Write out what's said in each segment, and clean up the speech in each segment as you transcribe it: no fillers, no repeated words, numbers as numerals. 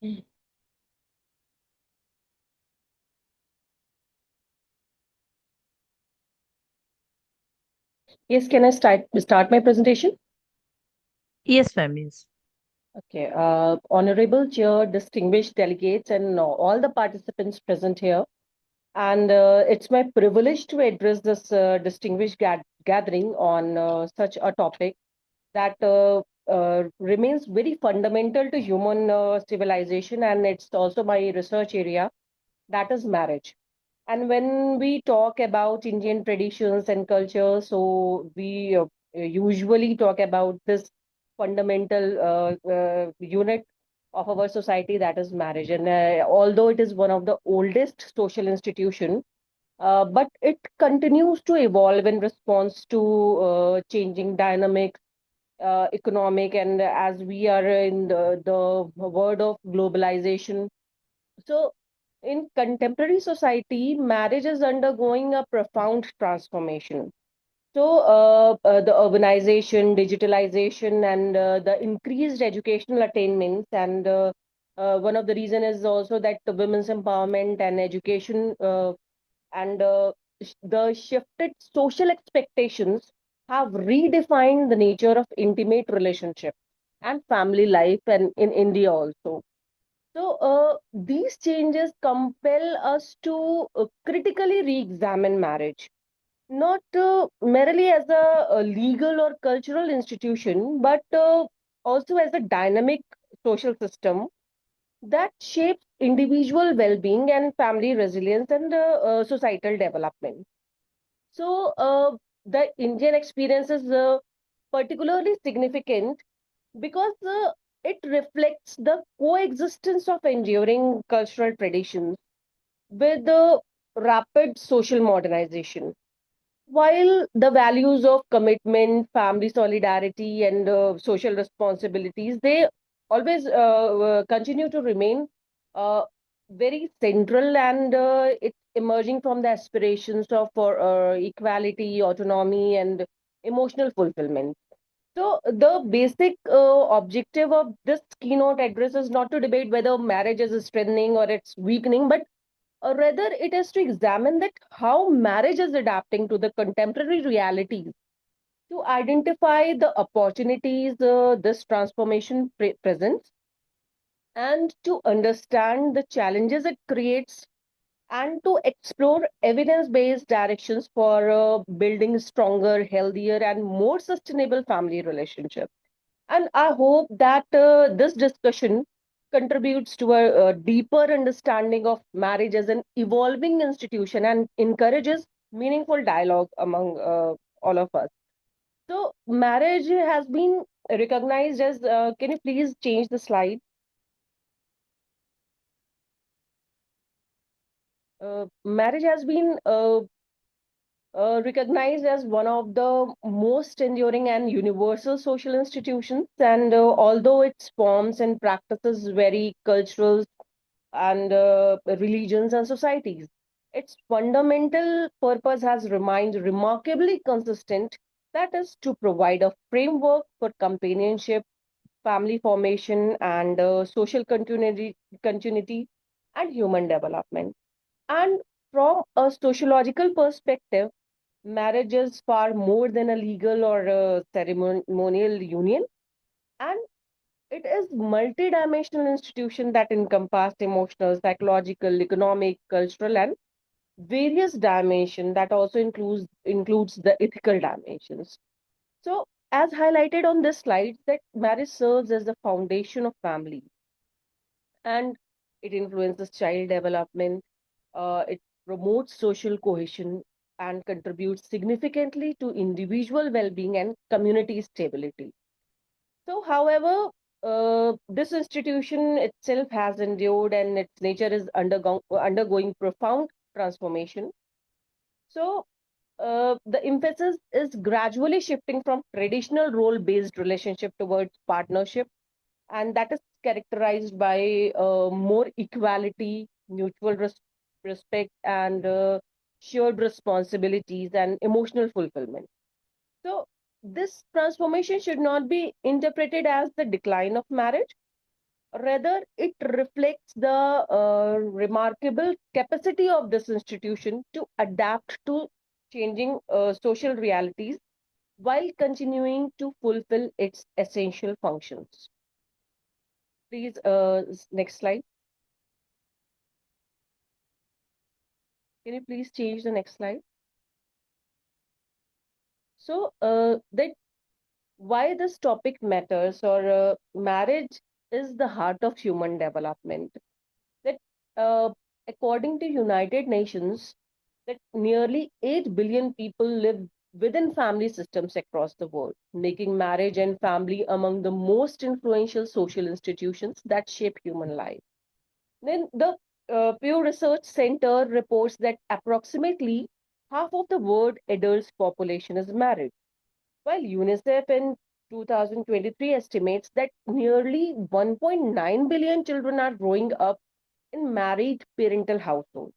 Yes, can I start my presentation? Yes, ma'am. Yes. Okay. Honorable Chair, distinguished delegates, and all the participants present here. And it's my privilege to address this distinguished gathering on such a topic that remains very fundamental to human civilization, and it's also my research area, that is marriage. And when we talk about Indian traditions and culture, so we usually talk about this fundamental unit of our society, that is marriage. And although it is one of the oldest social institution, but it continues to evolve in response to changing dynamics, economic, and as we are in the world of globalization. So, in contemporary society, marriage is undergoing a profound transformation. So, the urbanization, digitalization, and the increased educational attainments, and one of the reason is also that the women's empowerment and education, and the shifted social expectations have redefined the nature of intimate relationship and family life, and in India also. So, these changes compel us to critically re examine marriage, not merely as a legal or cultural institution, but also as a dynamic social system that shapes individual well being and family resilience and societal development. So, the Indian experience is particularly significant because it reflects the coexistence of enduring cultural traditions with the rapid social modernization. While the values of commitment, family solidarity, and social responsibilities, they always continue to remain uh, very central, and it's emerging from the aspirations of for equality, autonomy, and emotional fulfillment. So the basic objective of this keynote address is not to debate whether marriage is strengthening or it's weakening, but rather it is to examine that how marriage is adapting to the contemporary realities, to identify the opportunities this transformation presents, and to understand the challenges it creates, and to explore evidence-based directions for building stronger, healthier, and more sustainable family relationships. And I hope that this discussion contributes to a deeper understanding of marriage as an evolving institution and encourages meaningful dialogue among all of us. So, marriage has been recognized as, can you please change the slide? Marriage has been recognized as one of the most enduring and universal social institutions. And although its forms and practices vary cultural and religions and societies, its fundamental purpose has remained remarkably consistent. That is to provide a framework for companionship, family formation, and continuity and human development. And from a sociological perspective, marriage is far more than a legal or a ceremonial union, and it is multi-dimensional institution that encompass emotional, psychological, economic, cultural, and various dimension that also includes the ethical dimensions. So, as highlighted on this slide, that marriage serves as the foundation of family, and it influences child development. It promotes social cohesion and contributes significantly to individual well-being and community stability. So, however, this institution itself has endured and its nature is undergoing profound transformation. So, the emphasis is gradually shifting from traditional role-based relationship towards partnership, and that is characterized by more equality, mutual respect, and shared responsibilities and emotional fulfillment. So, this transformation should not be interpreted as the decline of marriage, Rather, it reflects the remarkable capacity of this institution to adapt to changing social realities while continuing to fulfill its essential functions. Please, next slide. Can you please change the next slide? So, that why this topic matters, or marriage is the heart of human development. That uh, according to United Nations, that nearly 8 billion people live within family systems across the world, making marriage and family among the most influential social institutions that shape human life. Then the Pew Research Center reports that approximately half of the world adult population is married, while UNICEF in 2023 estimates that nearly 1.9 billion children are growing up in married parental households.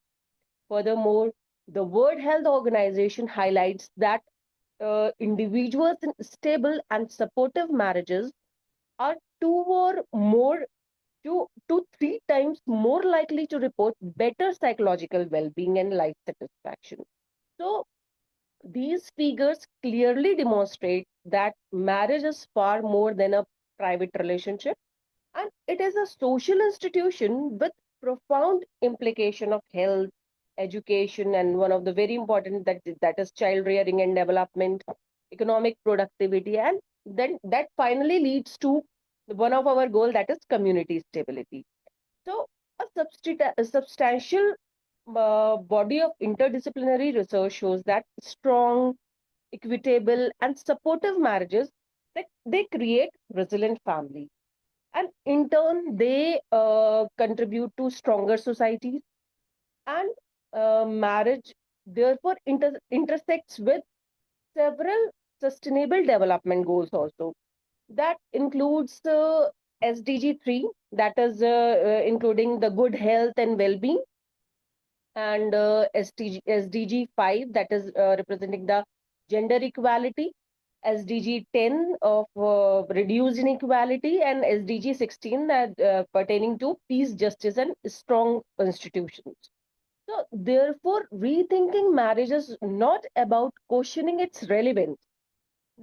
Furthermore, the World Health Organization highlights that individuals in stable and supportive marriages are two to three times more likely to report better psychological well-being and life satisfaction. So these figures clearly demonstrate that marriage is far more than a private relationship, and it is a social institution with profound implication of health, education, and one of the very important, that is child rearing and development, economic productivity, and then that finally leads to one of our goal, that is community stability. So a substantial body of interdisciplinary research shows that strong, equitable, and supportive marriages, that they create resilient families, and in turn they contribute to stronger societies. And marriage therefore intersects with several sustainable development goals also. That includes SDG 3, that is including the good health and well-being, and SDG 5, that is representing the gender equality, SDG 10 of reduced inequality, and SDG 16 that pertaining to peace, justice, and strong institutions. So, therefore, rethinking marriage is not about questioning its relevance,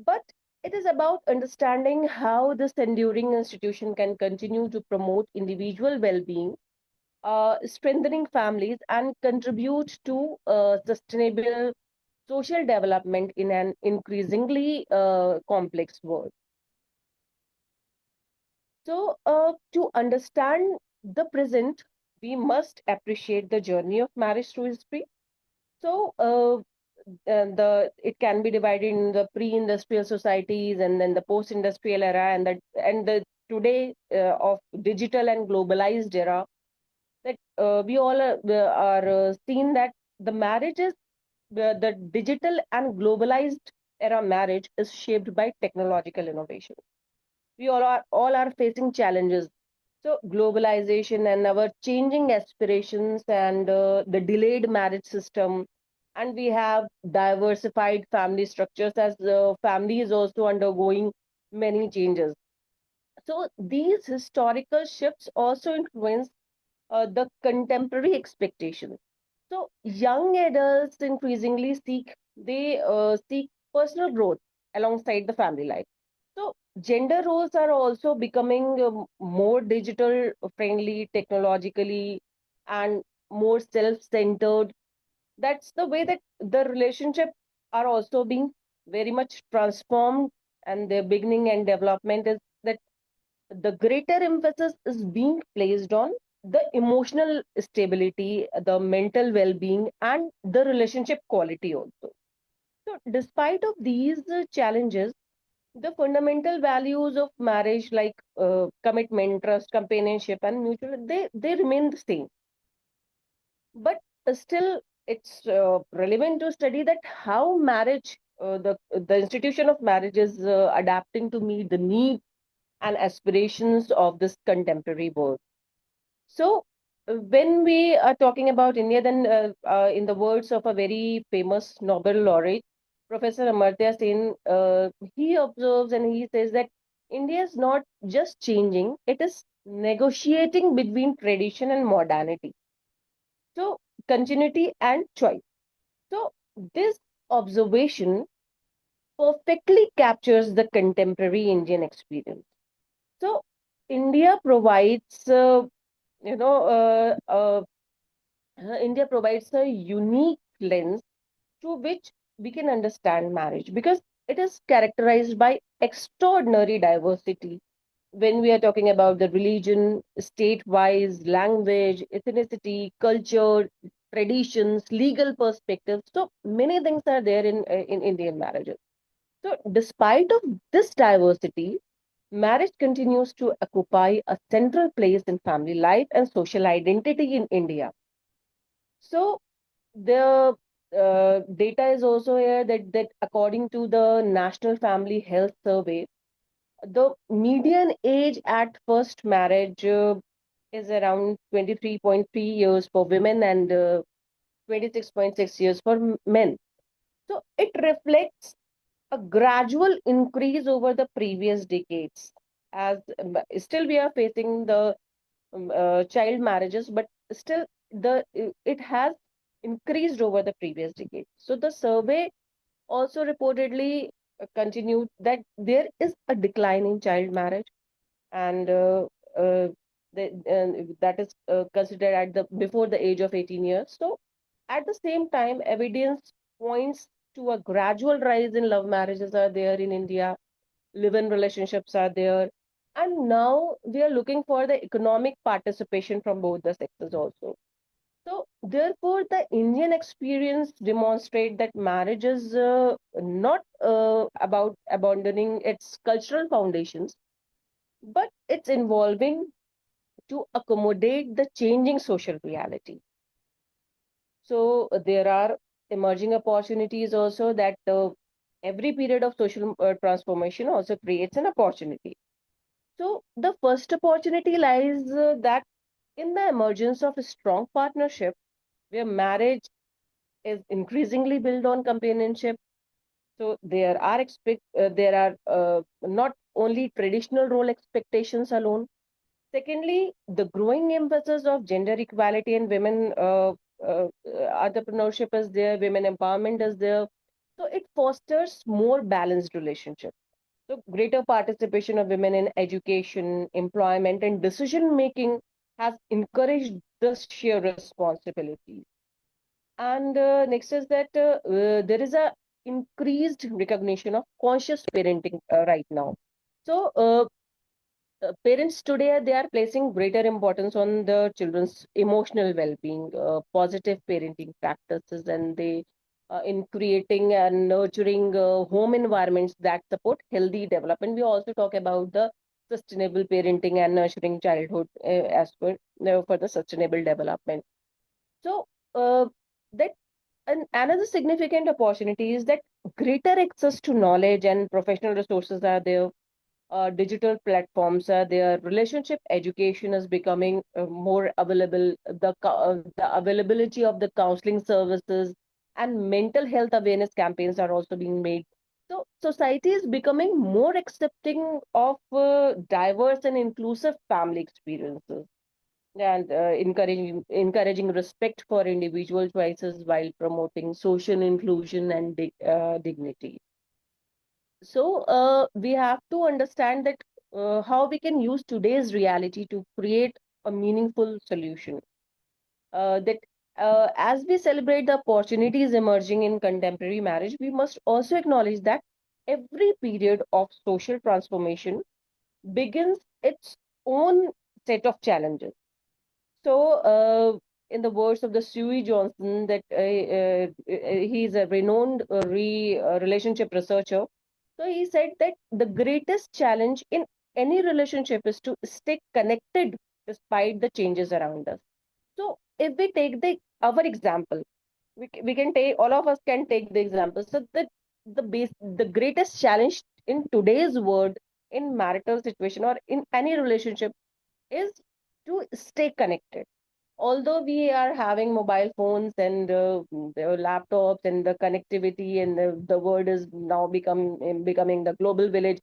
but it is about understanding how this enduring institution can continue to promote individual well being, strengthening families, and contribute to sustainable social development in an increasingly complex world. So, to understand the present, we must appreciate the journey of marriage through history. So, the it can be divided in the pre-industrial societies, and then the post-industrial era, and the today of digital and globalized era. That we all are seen that the marriage is the digital and globalized era marriage is shaped by technological innovation. We all are facing challenges. So globalization and our changing aspirations, and the delayed marriage system, and we have diversified family structures, as the family is also undergoing many changes. So these historical shifts also influence the contemporary expectations. So young adults increasingly seek personal growth alongside the family life. So gender roles are also becoming more digital friendly, technologically, and more self-centered. That's the way that the relationship are also being very much transformed, and their beginning and development is that the greater emphasis is being placed on the emotional stability, the mental well-being, and the relationship quality also. So despite of these challenges, the fundamental values of marriage, like commitment, trust, companionship, and mutual, they remain the same. But still, it's relevant to study that how marriage, the institution of marriage is adapting to meet the needs and aspirations of this contemporary world. So, when we are talking about India, then in the words of a very famous Nobel laureate, Professor Amartya Sen, he observes and he says that India is not just changing; it is negotiating between tradition and modernity. So, continuity and choice. So, this observation perfectly captures the contemporary Indian experience. So, India provides, you know, India provides a unique lens through which we can understand marriage because it is characterized by extraordinary diversity. When we are talking about the religion, state-wise, language, ethnicity, culture, traditions, legal perspectives, so many things are there in Indian marriages. So, despite of this diversity, marriage continues to occupy a central place in family life and social identity in India. So, the data is also here that according to the National Family Health Survey, the median age at first marriage is around 23.3 years for women and 26.6 years for men. So it reflects a gradual increase over the previous decades. As still we are facing the child marriages, but still it has increased over the previous decade. So the survey also reportedly continued that there is a decline in child marriage, and uh, that is considered at the before the age of 18 years. So at the same time, evidence points to a gradual rise in love marriages are there in India, live-in relationships are there, and now we are looking for the economic participation from both the sexes also. So, therefore, the Indian experience demonstrate that marriage is not about abandoning its cultural foundations, but it's involving to accommodate the changing social reality. So, there are emerging opportunities also that every period of social transformation also creates an opportunity. So, the first opportunity lies that in the emergence of a strong partnership where marriage is increasingly built on companionship. So there are not only traditional role expectations alone. Secondly, the growing emphasis of gender equality and women entrepreneurship is there, women empowerment is there. So it fosters more balanced relationship. So greater participation of women in education, employment, and decision making has encouraged the sheer responsibility. And next is that there is a increased recognition of conscious parenting right now. So parents today they are placing greater importance on the children's emotional well-being, positive parenting practices, and they in creating and nurturing home environments that support healthy development. We also talk about the sustainable parenting and nurturing childhood as per for the sustainable development. So that and another significant opportunity is that greater access to knowledge and professional resources are there. Digital platforms are there. Relationship education is becoming more available. The availability of the counseling services and mental health awareness campaigns are also being made. So society is becoming more accepting of diverse and inclusive family experiences and encouraging respect for individual choices while promoting social inclusion and dignity. So we have to understand that how we can use today's reality to create a meaningful solution. That as we celebrate the opportunities emerging in contemporary marriage, we must also acknowledge that every period of social transformation begins its own set of challenges. So, in the words of the Suey Johnson, that he's a renowned relationship researcher. So he said that the greatest challenge in any relationship is to stay connected despite the changes around us. So if we take the our example, we can take all of us can take the example. So the greatest challenge in today's world in marital situation or in any relationship is to stay connected. Although we are having mobile phones and the laptops and the connectivity and the world is now becoming the global village,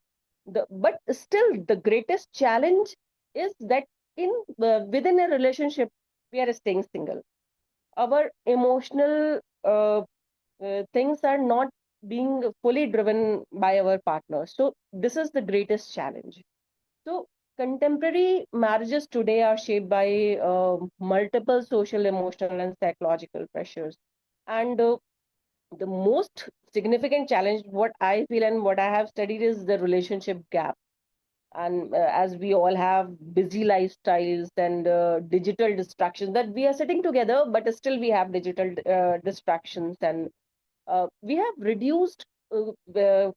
but still the greatest challenge is that in within a relationship we are staying single. Our emotional things are not being fully driven by our partner. So this is the greatest challenge. So contemporary marriages today are shaped by multiple social, emotional, and psychological pressures. And the most significant challenge, what I feel and what I have studied, is the relationship gap. And as we all have busy lifestyles and digital distractions, that we are sitting together, but still we have digital distractions, and we have reduced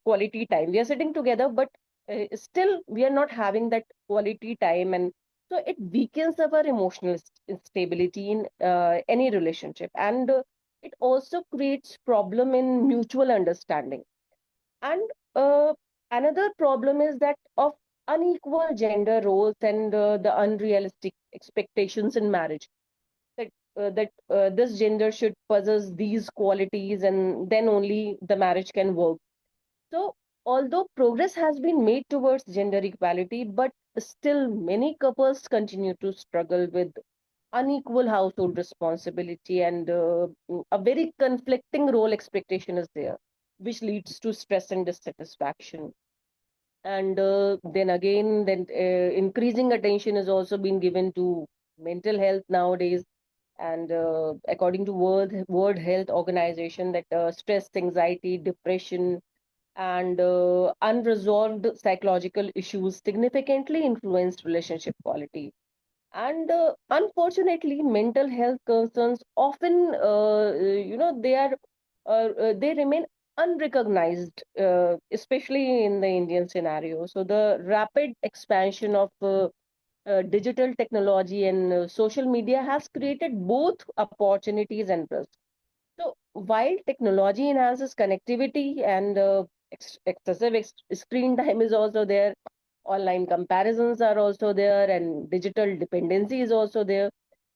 quality time. We are sitting together, but still we are not having that quality time, and so it weakens our emotional stability in any relationship, and it also creates problem in mutual understanding. And another problem is that of unequal gender roles and the unrealistic expectations in marriage, that this gender should possess these qualities and then only the marriage can work. So, although progress has been made towards gender equality, but still many couples continue to struggle with unequal household responsibility, and a very conflicting role expectation is there, which leads to stress and dissatisfaction. And then again, then increasing attention is also being given to mental health nowadays. And according to World Health Organization, that stress, anxiety, depression, and unresolved psychological issues significantly influence relationship quality. And unfortunately, mental health concerns often, they remain unrecognized, especially in the Indian scenario. So the rapid expansion of digital technology and social media has created both opportunities and risks. So while technology enhances connectivity, and excessive screen time is also there, online comparisons are also there, and digital dependency is also there.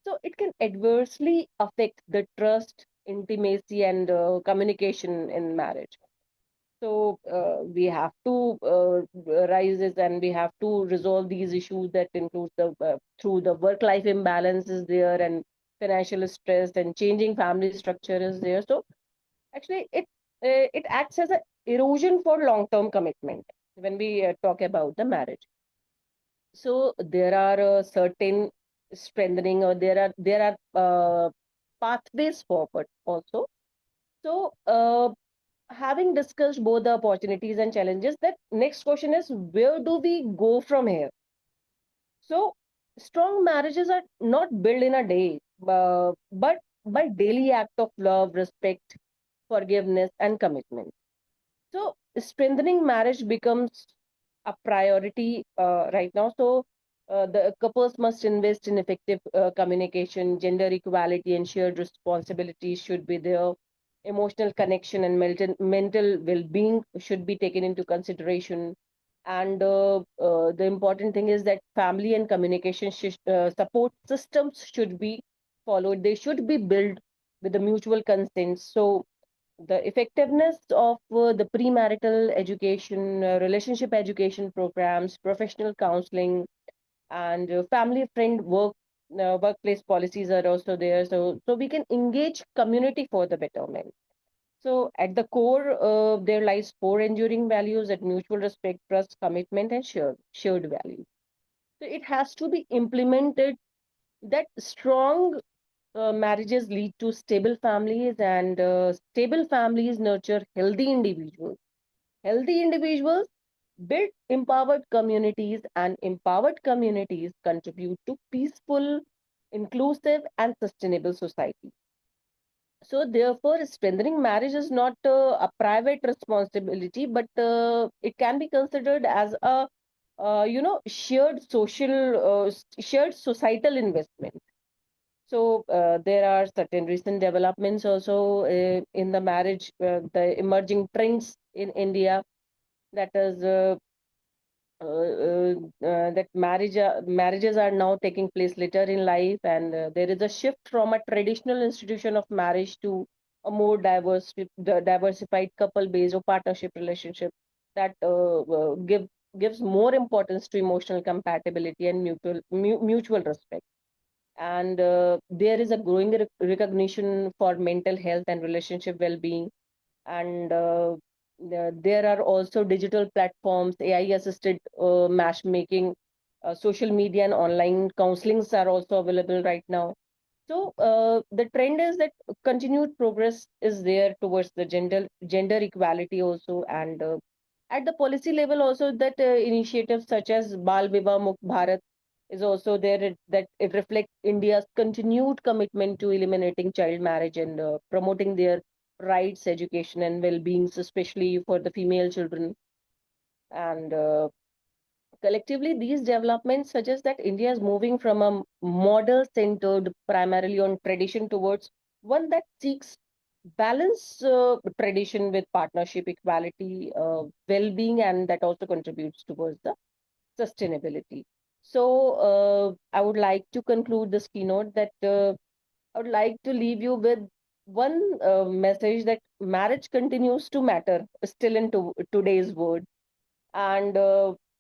So it can adversely affect the trust, intimacy, and communication in marriage. So we have to rise it, and we have to resolve these issues that includes the through the work-life imbalance is there, and financial stress and changing family structure is there. So actually, it acts as a erosion for long-term commitment when we talk about the marriage. So there are certain strengthening, or there are pathways forward also. So having discussed both the opportunities and challenges, that next question is, where do we go from here? So strong marriages are not built in a day, but by daily act of love, respect, forgiveness, and commitment. So strengthening marriage becomes a priority right now. So the couples must invest in effective communication, gender equality, and shared responsibilities should be there. Emotional connection and mental well-being should be taken into consideration. And the important thing is that family and communication support systems should be followed. They should be built with the mutual consent. So the effectiveness of the premarital education, relationship education programs, professional counseling, and family friend workplace policies are also there. So we can engage community for the betterment. So at the core, there lies four enduring values: that mutual respect, trust, commitment, and shared value. So it has to be implemented. That strong marriages lead to stable families, and stable families nurture healthy individuals. Healthy individuals build empowered communities, and empowered communities contribute to peaceful, inclusive, and sustainable society. So, therefore, strengthening marriage is not a private responsibility, but it can be considered as a shared societal investment. So there are certain recent developments also in the marriage, the emerging trends in India, that is that marriages are now taking place later in life, and there is a shift from a traditional institution of marriage to a more diversified couple based or partnership relationship that give gives more importance to emotional compatibility and mutual respect. And there is a growing recognition for mental health and relationship well-being. And there are also digital platforms, AI assisted matchmaking, social media and online counselings are also available right now. So the trend is that continued progress is there towards the gender equality also. And at the policy level also, that initiatives such as Bal Vivah Mukt Bharat is also there, that it reflects India's continued commitment to eliminating child marriage and promoting their rights, education, and well-beings, especially for the female children. And collectively, these developments suggest that India is moving from a model centered primarily on tradition towards one that seeks balance tradition with partnership, equality, well-being, and that also contributes towards the sustainability. So, I would like to conclude this keynote that I would like to leave you with one message, that marriage continues to matter still in today's world. And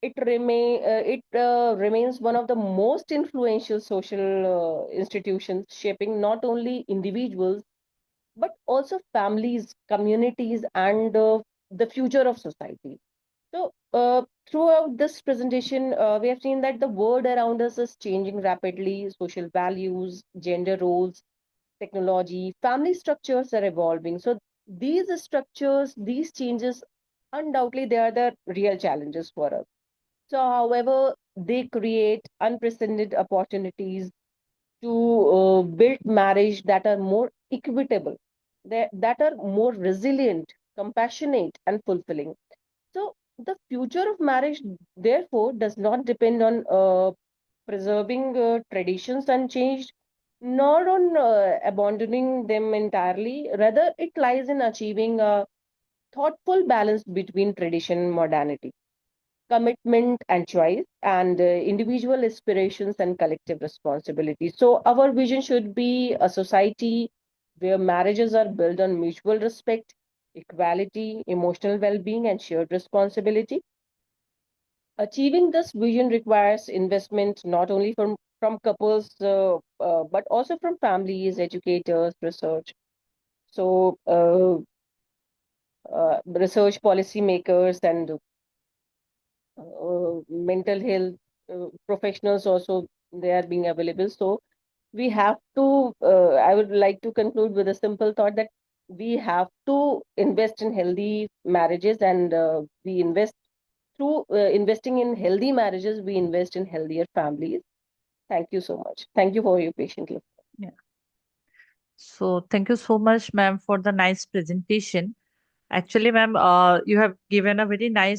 it remains one of the most influential social institutions, shaping not only individuals but also families, communities, and the future of society. So, throughout this presentation, we have seen that the world around us is changing rapidly. Social values, gender roles, technology, family structures are evolving. So, these structures, these changes, undoubtedly, they are the real challenges for us. So, however, they create unprecedented opportunities to build marriage that are more equitable, that are more resilient, compassionate, and fulfilling. So, the future of marriage, therefore, does not depend on preserving traditions unchanged, nor on abandoning them entirely. Rather, it lies in achieving a thoughtful balance between tradition and modernity, commitment and choice, and individual aspirations and collective responsibility. So, our vision should be a society where marriages are built on mutual respect, equality, emotional well being, and shared responsibility. Achieving this vision requires investment not only from couples but also from families, educators, research. So, research policy makers and mental health professionals also, they are being available. So we have to I would like to conclude with a simple thought that we have to invest in healthy marriages, and we invest through investing in healthy marriages, we invest in healthier families. Thank you so much. Thank you for your patient listening. Yeah. So thank you so much, ma'am, for the nice presentation. Actually, ma'am, you have given a very nice